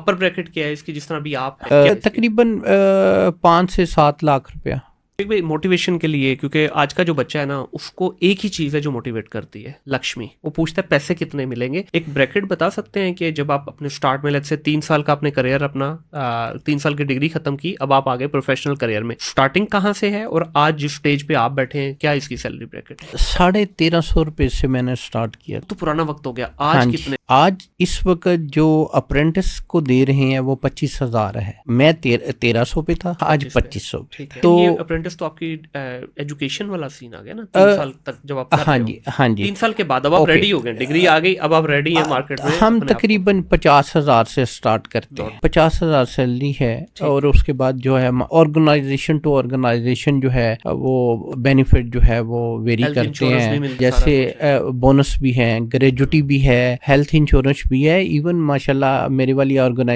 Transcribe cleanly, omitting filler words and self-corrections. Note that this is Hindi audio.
अपर ब्रैकेट क्या है इसकी, जिस तरह अभी आप हैं? तकरीबन 5 से 7 लाख रुपया। एक भाई मोटिवेशन के लिए, क्योंकि आज का जो बच्चा है ना उसको एक ही चीज है जो मोटिवेट करती है, लक्ष्मी। वो पूछता है पैसे कितने मिलेंगे। एक ब्रैकेट बता सकते हैं कि जब आप अपने स्टार्ट में लेट्स से 3 साल का आपने करियर अपना 3 साल की डिग्री खत्म की, अब आप आगे प्रोफेशनल करियर में, स्टार्टिंग कहाँ से है और आज जिस स्टेज पे आप बैठे हैं क्या इसकी सैलरी ब्रैकेट है? 1350 रुपये से मैंने स्टार्ट किया। तो पुराना वक्त हो गया। हाँ आज जी, कितने? आज इस वक्त जो अप्रेंटिस को दे रहे हैं वो 25,000 है। मैं 1300 पे था, आज 2500 पे। ठीक है। तो ये अप्रेंटिस तो आपकी एजुकेशन वाला सीन आ गया ना, 3 साल तक जब आप कर हाँ रहे जी, हो। हाँ जी। 3 साल के बाद अब आप ओके। रेडी हो गए, डिग्री आ गई, अब आप रेडी हैं मार्केट में। हम अपने आप को। तकरीबन 50,000 से स्टार्ट करते हैं। 50,000 सैलरी है और उसके बाद जो है ऑर्गेनाइजेशन टू ऑर्गेनाइजेशन जो है वो बेनिफिट जो है वो वेरी Health करते insurance भी हैं। मिलता जैसे बोनस भी है, ग्रेजुटी भी है, हेल्थ इंश्योरेंस भी है। इवन माशाल्लाह मेरी वाली ऑर्गेनाइजेशन